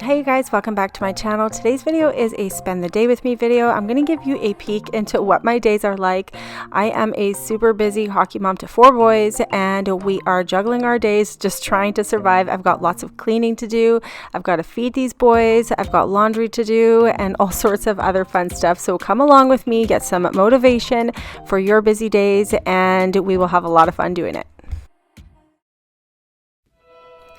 Hey you guys, welcome back to my channel. Today's video is a spend the day with me video. I'm going to give you a peek into what my days are like. I am a super busy hockey mom to 4 boys and we are juggling our days just trying to survive. I've got lots of cleaning to do. I've got to feed these boys. I've got laundry to do and all sorts of other fun stuff. So come along with me, get some motivation for your busy days, and we will have a lot of fun doing it.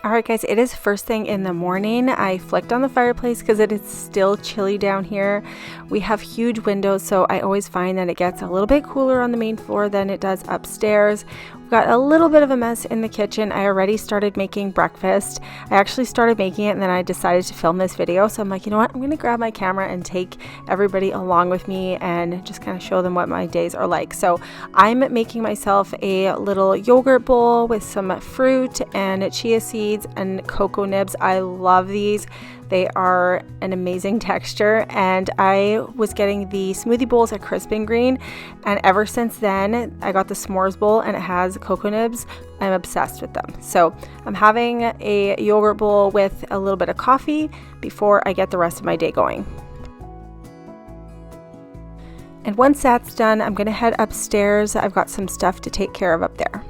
Alright guys, it is first thing in the morning. I flicked on the fireplace because it is still chilly down here. We have huge windows, so I always find that it gets a little bit cooler on the main floor than it does upstairs. We've got a little bit of a mess in the kitchen. I already started making breakfast. I actually started making it and then I decided to film this video. So I'm like, you know what? I'm going to grab my camera and take everybody along with me and just kind of show them what my days are like. So I'm making myself a little yogurt bowl with some fruit and chia seeds and cocoa nibs. I love these. They are an amazing texture, and I was getting the smoothie bowls at Crisp and Green, and ever since then I got the s'mores bowl and it has cocoa nibs. I'm obsessed with them. So I'm having a yogurt bowl with a little bit of coffee before I get the rest of my day going. And once that's done, I'm going to head upstairs. I've got some stuff to take care of up there.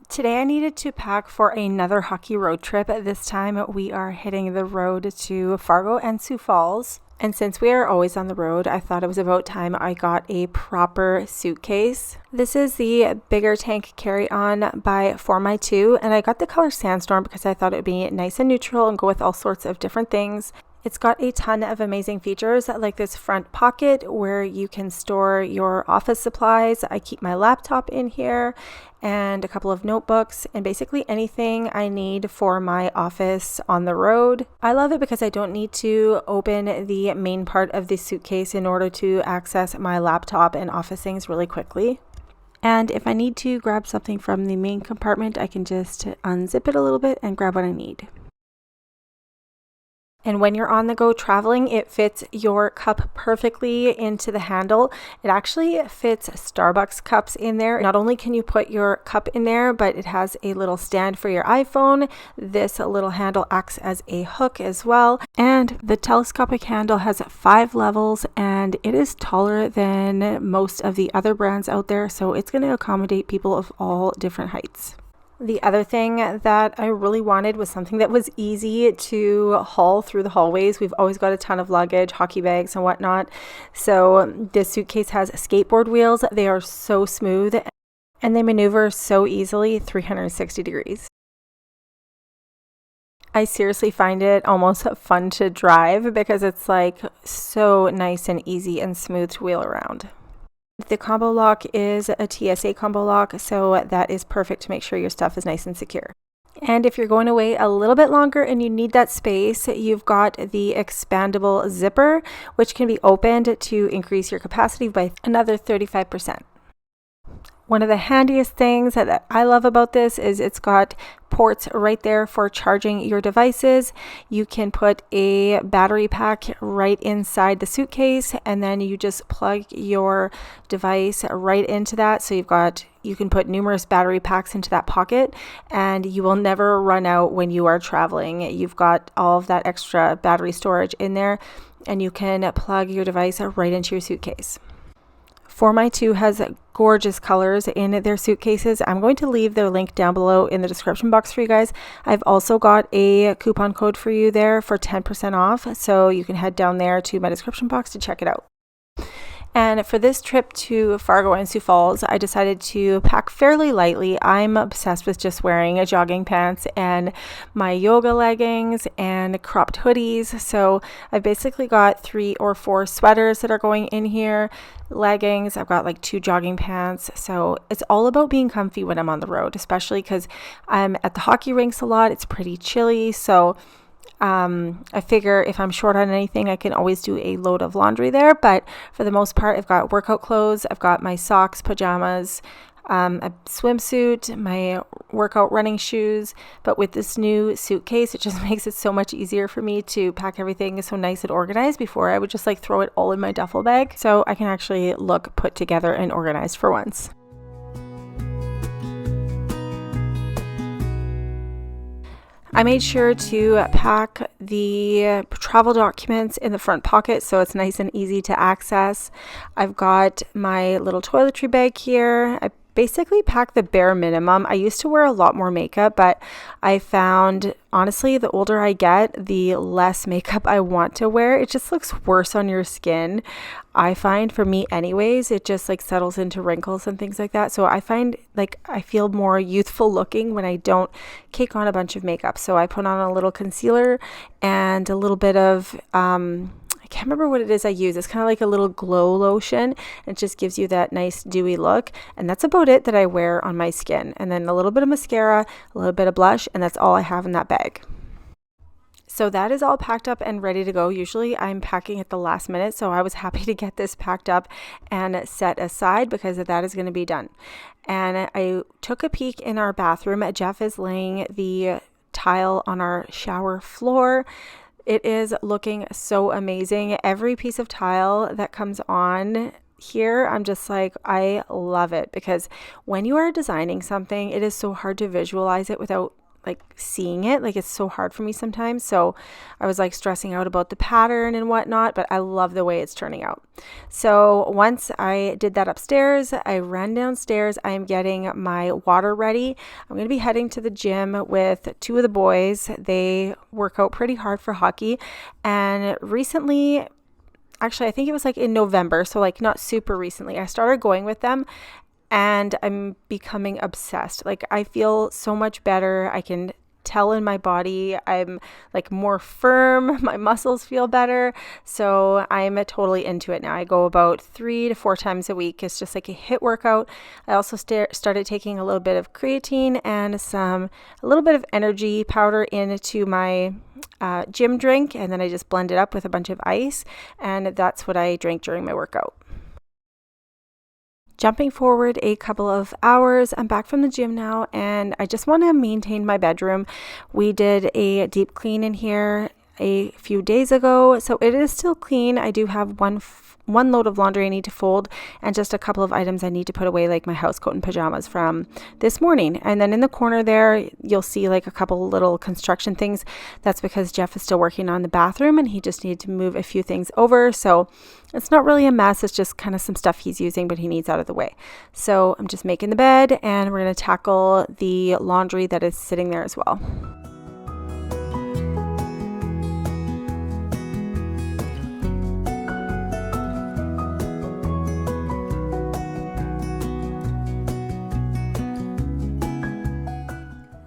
Today I needed to pack for another hockey road trip. This time we are hitting the road to Fargo and Sioux Falls. And since we are always on the road, I thought it was about time I got a proper suitcase. This is the bigger tank carry-on by 4x2, and I got the color Sandstorm because I thought it would be nice and neutral and go with all sorts of different things. It's got a ton of amazing features like this front pocket where you can store your office supplies. I keep my laptop in here and a couple of notebooks and basically anything I need for my office on the road. I love it because I don't need to open the main part of the suitcase in order to access my laptop and office things really quickly. And if I need to grab something from the main compartment, I can just unzip it a little bit and grab what I need. And when you're on the go traveling, it fits your cup perfectly into the handle. It actually fits Starbucks cups in there. Not only can you put your cup in there, but it has a little stand for your iPhone. This little handle acts as a hook as well. And the telescopic handle has 5 levels and it is taller than most of the other brands out there. So it's going to accommodate people of all different heights. The other thing that I really wanted was something that was easy to haul through the hallways. We've always got a ton of luggage, hockey bags and whatnot. So this suitcase has skateboard wheels. They are so smooth and they maneuver so easily 360 degrees. I seriously find it almost fun to drive because it's like so nice and easy and smooth to wheel around. The combo lock is a TSA combo lock, so that is perfect to make sure your stuff is nice and secure. And if you're going away a little bit longer and you need that space, you've got the expandable zipper, which can be opened to increase your capacity by another 35%. One of the handiest things that I love about this is it's got ports right there for charging your devices. You can put a battery pack right inside the suitcase and then you just plug your device right into that. So you can put numerous battery packs into that pocket and you will never run out when you are traveling. You've got all of that extra battery storage in there and you can plug your device right into your suitcase. 4x2 has gorgeous colors in their suitcases. I'm going to leave their link down below in the description box for you guys. I've also got a coupon code for you there for 10% off, so you can head down there to my description box to check it out. And for this trip to Fargo and Sioux Falls, I decided to pack fairly lightly. I'm obsessed with just wearing a jogging pants and my yoga leggings and cropped hoodies. So I've basically got 3 or 4 sweaters that are going in here, leggings. I've got like 2 jogging pants. So it's all about being comfy when I'm on the road, especially because I'm at the hockey rinks a lot. It's pretty chilly. So I figure if I'm short on anything, I can always do a load of laundry there. But for the most part, I've got workout clothes. I've got my socks, pajamas, a swimsuit, my workout running shoes. But with this new suitcase, it just makes it so much easier for me to pack everything so nice and organized. Before I would just like throw it all in my duffel bag. So I can actually look put together and organized for once. I made sure to pack the travel documents in the front pocket so it's nice and easy to access. I've got my little toiletry bag here. I basically pack the bare minimum. I used to wear a lot more makeup, but I found, honestly, the older I get, the less makeup I want to wear. It just looks worse on your skin. I find, for me anyways, it just like settles into wrinkles and things like that. So I find like I feel more youthful looking when I don't cake on a bunch of makeup. So I put on a little concealer and a little bit of I can't remember what it is I use. It's kind of like a little glow lotion. It just gives you that nice dewy look. And that's about it that I wear on my skin. And then a little bit of mascara, a little bit of blush, and that's all I have in that bag. So that is all packed up and ready to go. Usually I'm packing at the last minute, so I was happy to get this packed up and set aside because that is going to be done. And I took a peek in our bathroom. Jeff is laying the tile on our shower floor. It is looking so amazing. Every piece of tile that comes on here, I'm just like, I love it, because when you are designing something, it is so hard to visualize it without like seeing it. Like, it's so hard for me sometimes. So I was like stressing out about the pattern and whatnot, but I love the way it's turning out. So once I did that upstairs, I ran downstairs. I am getting my water ready. I'm going to be heading to the gym with two of the boys. They work out pretty hard for hockey. And recently, actually, I think it was like in November, so like not super recently, I started going with them. And I'm becoming obsessed. Like, I feel so much better. I can tell in my body I'm like more firm. My muscles feel better. So I'm totally into it now. I go about 3 to 4 times a week. It's just like a HIIT workout. I also started taking a little bit of creatine and a little bit of energy powder into my gym drink. And then I just blend it up with a bunch of ice. And that's what I drink during my workout. Jumping forward a couple of hours, I'm back from the gym now, and I just want to maintain my bedroom. We did a deep clean in here a few days ago, so it is still clean. I do have one load of laundry I need to fold, and just a couple of items I need to put away, like my house coat and pajamas from this morning. And then in the corner there, you'll see like a couple little construction things. That's because Jeff is still working on the bathroom and he just needed to move a few things over. So it's not really a mess. It's just kind of some stuff he's using, but he needs out of the way. So I'm just making the bed, and we're going to tackle the laundry that is sitting there as well.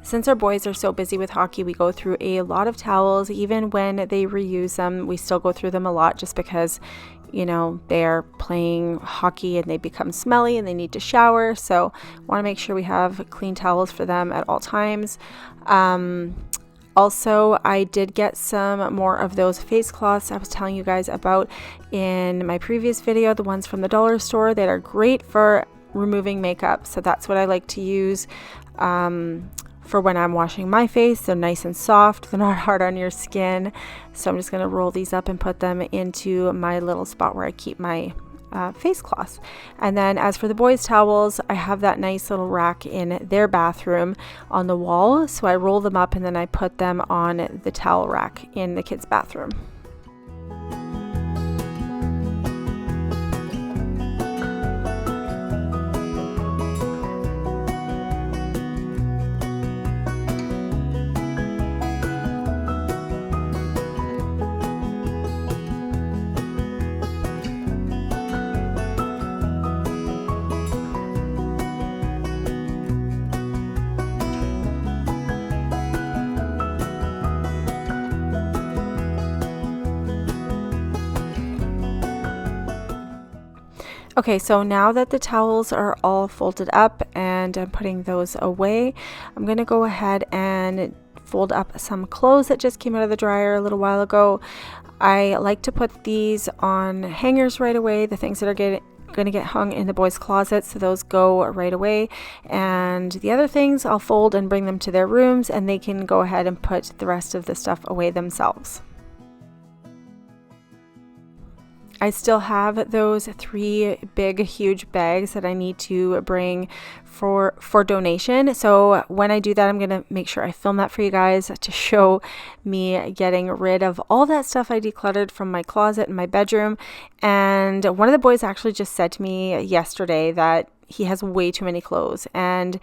Since our boys are so busy with hockey, we go through a lot of towels. Even when they reuse them, we still go through them a lot just because, you know, they're playing hockey and they become smelly and they need to shower. So want to make sure we have clean towels for them at all times. Also, I did get some more of those face cloths I was telling you guys about in my previous video, the ones from the dollar store that are great for removing makeup. So that's what I like to use for when I'm washing my face. They're nice and soft. They're not hard on your skin. So I'm just going to roll these up and put them into my little spot where I keep my face cloths. And then as for the boys' towels, I have that nice little rack in their bathroom on the wall. So I roll them up and then I put them on the towel rack in the kids' bathroom. Okay, so now that the towels are all folded up and I'm putting those away, I'm going to go ahead and fold up some clothes that just came out of the dryer a little while ago. I like to put these on hangers right away, the things that are going to get hung in the boys' closet, so those go right away. And the other things I'll fold and bring them to their rooms, and they can go ahead and put the rest of the stuff away themselves. I still have those 3 big, huge bags that I need to bring for donation. So when I do that, I'm going to make sure I film that for you guys to show me getting rid of all that stuff I decluttered from my closet and my bedroom. And one of the boys actually just said to me yesterday that he has way too many clothes, and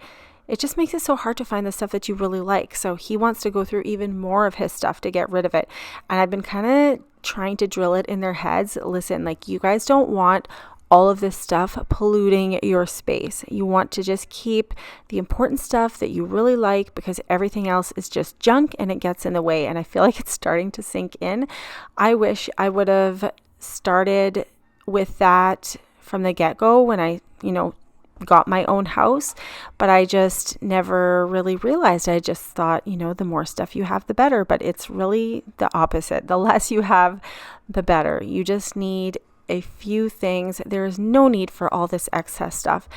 it just makes it so hard to find the stuff that you really like. So he wants to go through even more of his stuff to get rid of it. And I've been kind of trying to drill it in their heads. Listen, like, you guys don't want all of this stuff polluting your space. You want to just keep the important stuff that you really like, because everything else is just junk and it gets in the way. And I feel like it's starting to sink in. I wish I would have started with that from the get-go when I, got my own house, but I just never really realized. I just thought, the more stuff you have, the better, but it's really the opposite. The less you have, the better. You just need a few things. There is no need for all this excess stuff.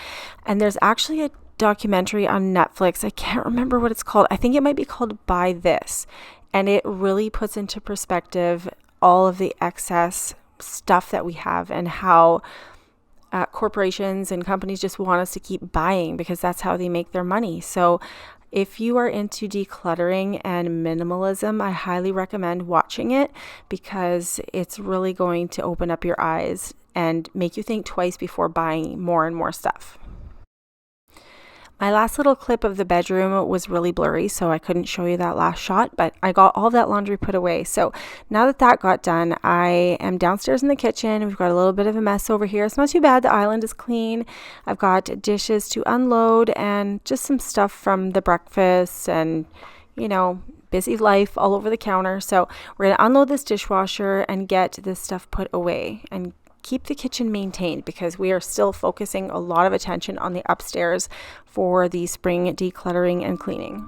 And there's actually a documentary on Netflix. I can't remember what it's called. I think it might be called Buy This. And it really puts into perspective all of the excess stuff that we have, and how corporations and companies just want us to keep buying because that's how they make their money. So if you are into decluttering and minimalism, I highly recommend watching it, because it's really going to open up your eyes and make you think twice before buying more and more stuff. My last little clip of the bedroom was really blurry, so I couldn't show you that last shot, but I got all that laundry put away. So now that got done, I am downstairs in the kitchen. We've got a little bit of a mess over here. It's not too bad. The island is clean. I've got dishes to unload and just some stuff from the breakfast and, busy life all over the counter. So we're going to unload this dishwasher and get this stuff put away and keep the kitchen maintained, because we are still focusing a lot of attention on the upstairs for the spring decluttering and cleaning.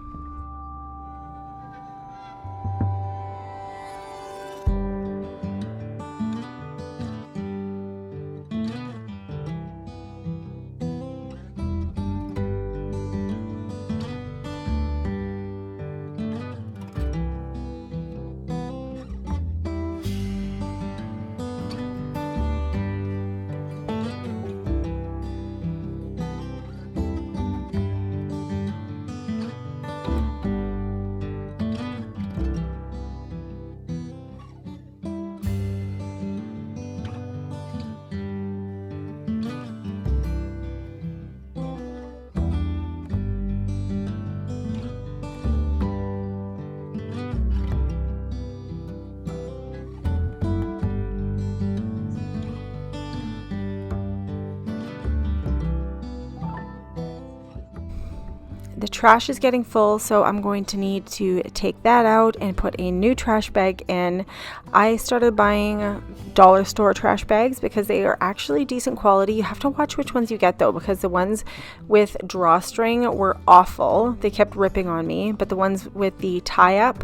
The trash is getting full, so I'm going to need to take that out and put a new trash bag in. I started buying dollar store trash bags because they are actually decent quality. You have to watch which ones you get though, because the ones with drawstring were awful. They kept ripping on me, but the ones with the tie-up,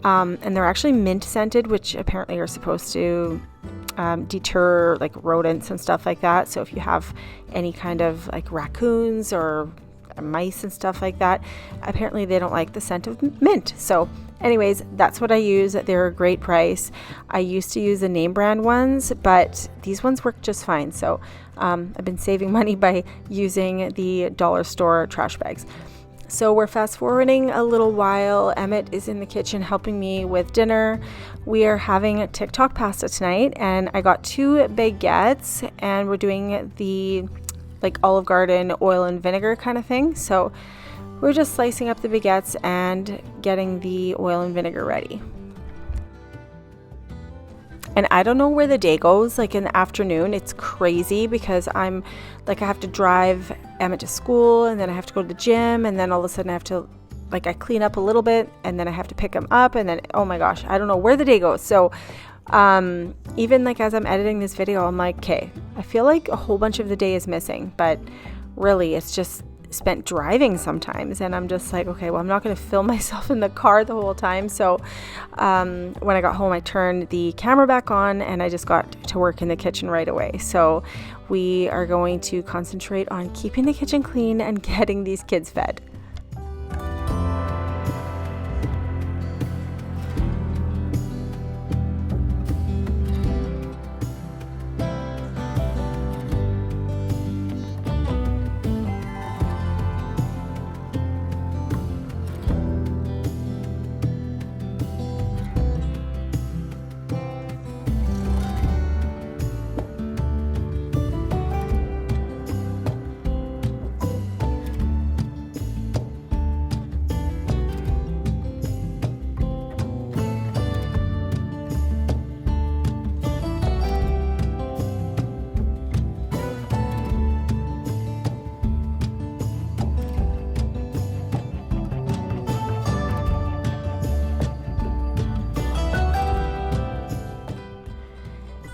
and they're actually mint scented, which apparently are supposed to deter like rodents and stuff like that. So if you have any kind of like raccoons or mice and stuff like that, apparently they don't like the scent of mint. So anyways, that's what I use. They're a great price. I used to use the name brand ones, but these ones work just fine. So I've been saving money by using the dollar store trash bags. So we're fast forwarding a little while. Emmett is in the kitchen helping me with dinner. We are having TikTok pasta tonight, and I got 2 baguettes, and we're doing the like Olive Garden oil and vinegar kind of thing. So we're just slicing up the baguettes and getting the oil and vinegar ready. And I don't know where the day goes. Like in the afternoon, it's crazy because I'm like, I have to drive Emmett to school, and then I have to go to the gym, and then all of a sudden I have to, like, I clean up a little bit, and then I have to pick him up, and then, oh my gosh, I don't know where the day goes. So even like as I'm editing this video, I'm like, okay, I feel like a whole bunch of the day is missing, but really it's just spent driving sometimes. And I'm just like, okay, well, I'm not going to film myself in the car the whole time. So when I got home, I turned the camera back on, and I just got to work in the kitchen right away. So we are going to concentrate on keeping the kitchen clean and getting these kids fed.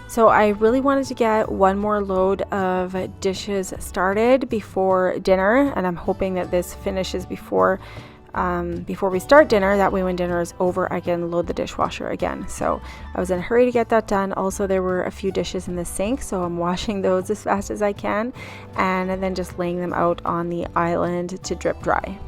So I really wanted to get one more load of dishes started before dinner, and I'm hoping that this finishes before we start dinner. That way when dinner is over, I can load the dishwasher again. So I was in a hurry to get that done. Also, there were a few dishes in the sink, so I'm washing those as fast as I can and then just laying them out on the island to drip dry.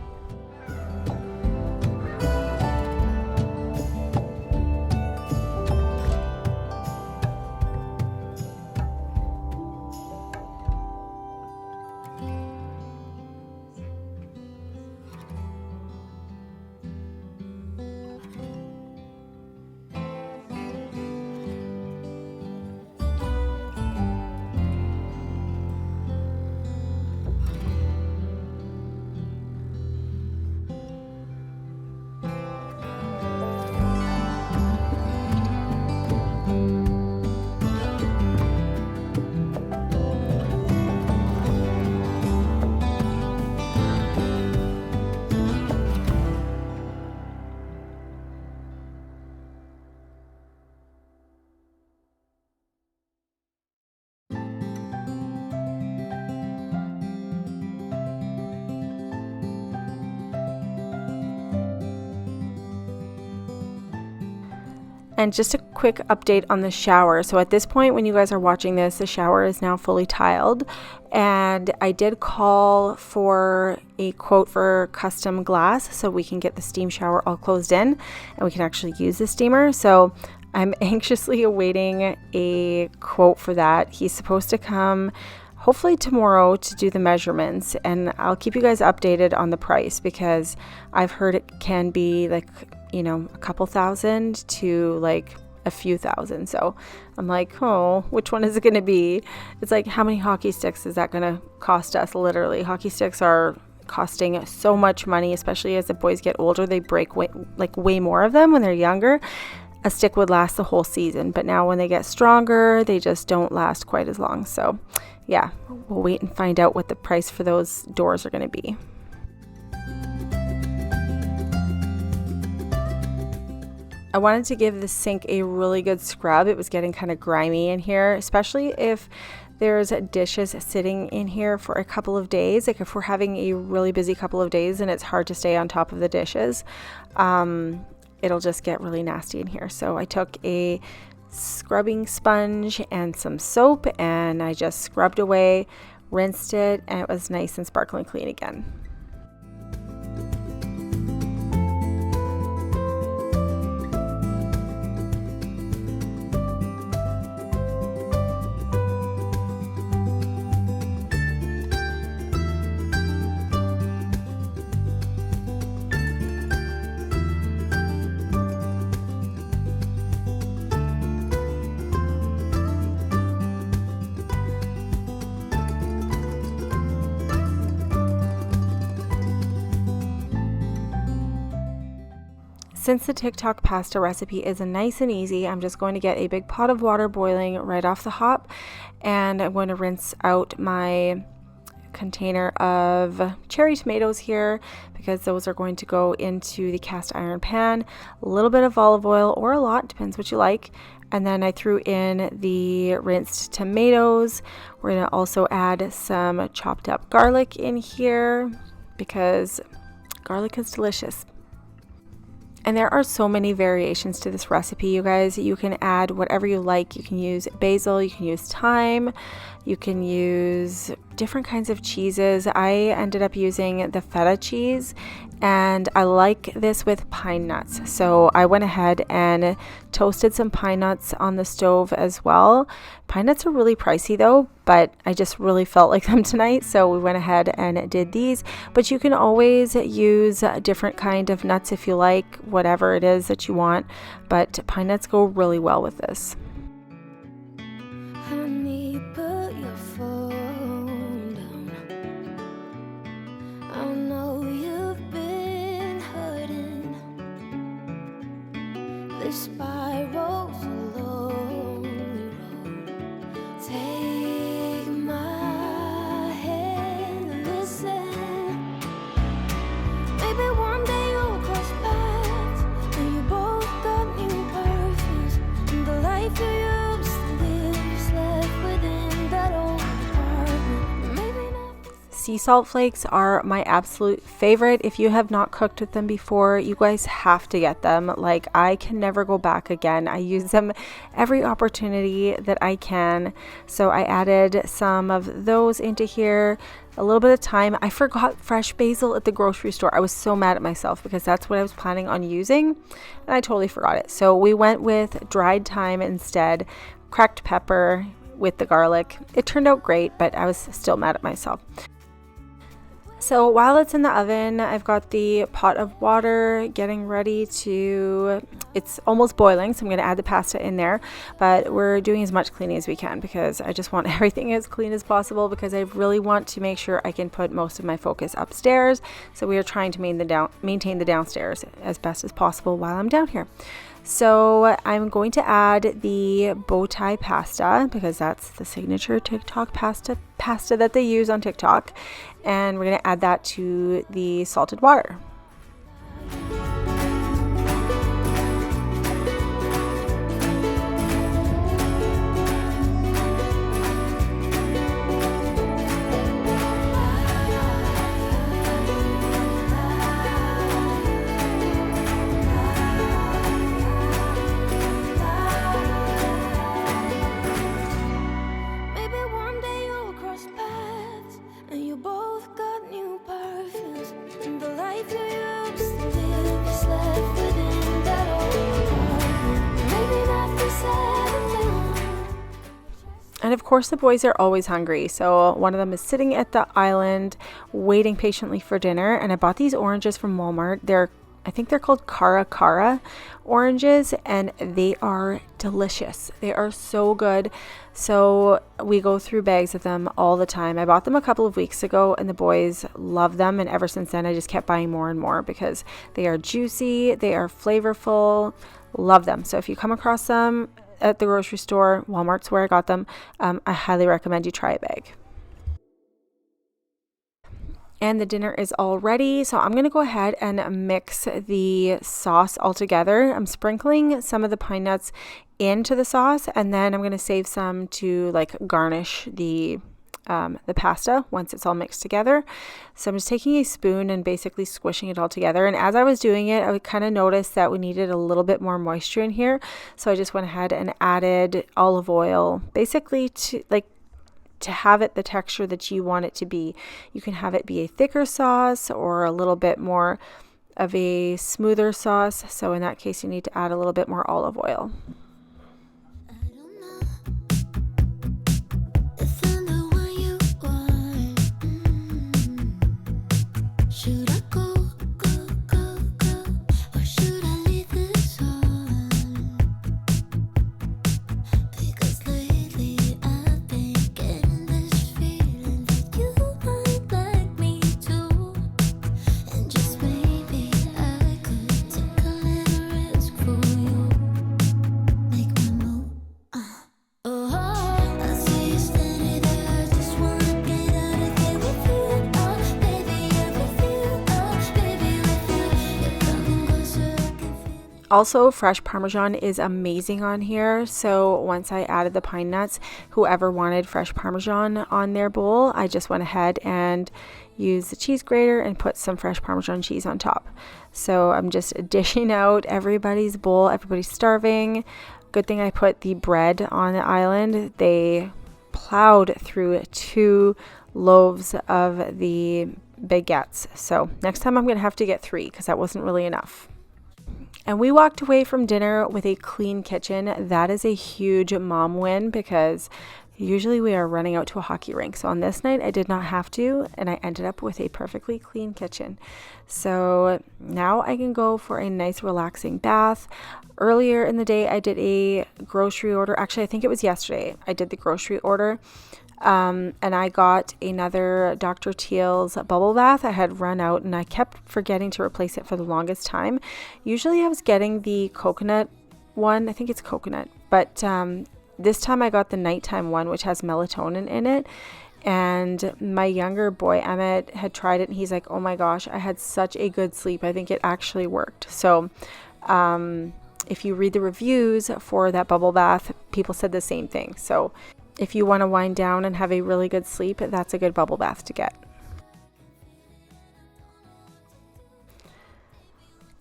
And just a quick update on the shower. So at this point, when you guys are watching this, the shower is now fully tiled. And I did call for a quote for custom glass so we can get the steam shower all closed in and we can actually use the steamer. So I'm anxiously awaiting a quote for that. He's supposed to come hopefully tomorrow to do the measurements, and I'll keep you guys updated on the price because I've heard it can be like, you know, a couple thousand to like a few thousand. So I'm like, oh, which one is it going to be? It's like, how many hockey sticks is that going to cost us? Literally, hockey sticks are costing so much money, especially as the boys get older. They break way more of them when they're younger. A stick would last the whole season, but now when they get stronger, they just don't last quite as long. So yeah, we'll wait and find out what the price for those doors are going to be. I wanted to give the sink a really good scrub. It was getting kind of grimy in here, especially if there's dishes sitting in here for a couple of days. Like if we're having a really busy couple of days and it's hard to stay on top of the dishes, it'll just get really nasty in here. So I took a scrubbing sponge and some soap and I just scrubbed away, rinsed it, and it was nice and sparkling clean again. Since the TikTok pasta recipe is nice and easy, I'm just going to get a big pot of water boiling right off the hop, and I'm going to rinse out my container of cherry tomatoes here because those are going to go into the cast iron pan. A little bit of olive oil, or a lot, depends what you like. And then I threw in the rinsed tomatoes. We're going to also add some chopped up garlic in here because garlic is delicious. And there are so many variations to this recipe, you guys. You can add whatever you like. You can use basil, you can use thyme, you can use different kinds of cheeses. I ended up using the feta cheese, and I like this with pine nuts. So I went ahead and toasted some pine nuts on the stove as well. Pine nuts are really pricey though, but I just really felt like them tonight, so we went ahead and did these. But you can always use a different kind of nuts if you like, whatever it is that you want, but pine nuts go really well with this. Honey, put your phone down. I know you've been hurting. This spiral's a lonely road. Take my hand and listen. Maybe one day you'll cross paths and you both got new perfumes, and the life you used to live sea salt flakes are my absolute favorite. If you have not cooked with them before, you guys have to get them. Like, I can never go back again. I use them every opportunity that I can. So I added some of those into here. A little bit of thyme. I forgot fresh basil at the grocery store. I was so mad at myself because that's what I was planning on using and I totally forgot it. So we went with dried thyme instead, cracked pepper with the garlic. It turned out great, but I was still mad at myself. So while it's in the oven, I've got the pot of water getting ready to, it's almost boiling, so I'm going to add the pasta in there, but we're doing as much cleaning as we can because I just want everything as clean as possible because I really want to make sure I can put most of my focus upstairs. So we are trying to maintain the downstairs as best as possible while I'm down here. So I'm going to add the bow tie pasta because that's the signature TikTok pasta that they use on TikTok. And we're going to add that to the salted water. And of course the boys are always hungry, so one of them is sitting at the island waiting patiently for dinner. And I bought these oranges from Walmart. I think they're called Cara oranges, and they are delicious. They are so good. So we go through bags of them all the time. I bought them a couple of weeks ago and the boys love them, and ever since then I just kept buying more and more because they are juicy, they are flavorful. Love them. So if you come across them at the grocery store, Walmart's where I got them, I highly recommend you try a bag. And the dinner is all ready, so I'm going to go ahead and mix the sauce all together. I'm sprinkling some of the pine nuts into the sauce, and then I'm going to save some to like garnish the pasta once it's all mixed together. So I'm just taking a spoon and basically squishing it all together. And as I was doing it, I kind of noticed that we needed a little bit more moisture in here. So I just went ahead and added olive oil, basically to have it the texture that you want it to be. You can have it be a thicker sauce or a little bit more of a smoother sauce. So in that case, you need to add a little bit more olive oil. Also, fresh Parmesan is amazing on here. So once I added the pine nuts, whoever wanted fresh Parmesan on their bowl, I just went ahead and used the cheese grater and put some fresh Parmesan cheese on top. So I'm just dishing out everybody's bowl. Everybody's starving. Good thing I put the bread on the island. They plowed through 2 loaves of the baguettes. So next time I'm going to have to get 3 because that wasn't really enough. And we walked away from dinner with a clean kitchen. That is a huge mom win because usually we are running out to a hockey rink. So on this night, I did not have to, and I ended up with a perfectly clean kitchen. So now I can go for a nice relaxing bath. Earlier in the day, I did a grocery order. Actually, I think it was yesterday. I did the grocery order. And I got another Dr. Teal's bubble bath. I had run out and I kept forgetting to replace it for the longest time. Usually I was getting the coconut one. I think it's coconut. But this time I got the nighttime one, which has melatonin in it. And my younger boy, Emmett, had tried it and he's like, oh my gosh, I had such a good sleep. I think it actually worked. So if you read the reviews for that bubble bath, people said the same thing. So if you want to wind down and have a really good sleep, that's a good bubble bath to get.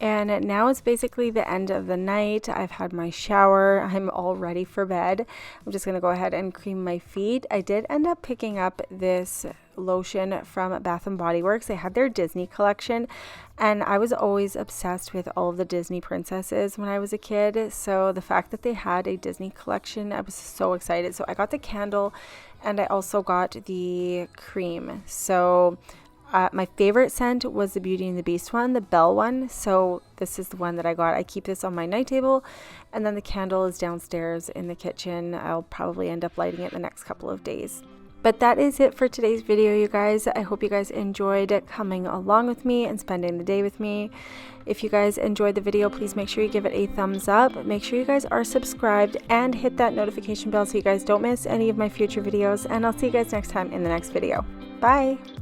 And now it's basically the end of the night. I've had my shower. I'm all ready for bed. I'm just going to go ahead and cream my feet. I did end up picking up this lotion from Bath and Body Works. They had their Disney collection, and I was always obsessed with all of the Disney princesses when I was a kid. So the fact that they had a Disney collection, I was so excited. So I got the candle and I also got the cream. So my favorite scent was the Beauty and the Beast one, the Belle one. So this is the one that I got. I keep this on my night table, and then the candle is downstairs in the kitchen. I'll probably end up lighting it the next couple of days. But that is it for today's video, you guys. I hope you guys enjoyed coming along with me and spending the day with me. If you guys enjoyed the video, please make sure you give it a thumbs up. Make sure you guys are subscribed and hit that notification bell so you guys don't miss any of my future videos. And I'll see you guys next time in the next video. Bye!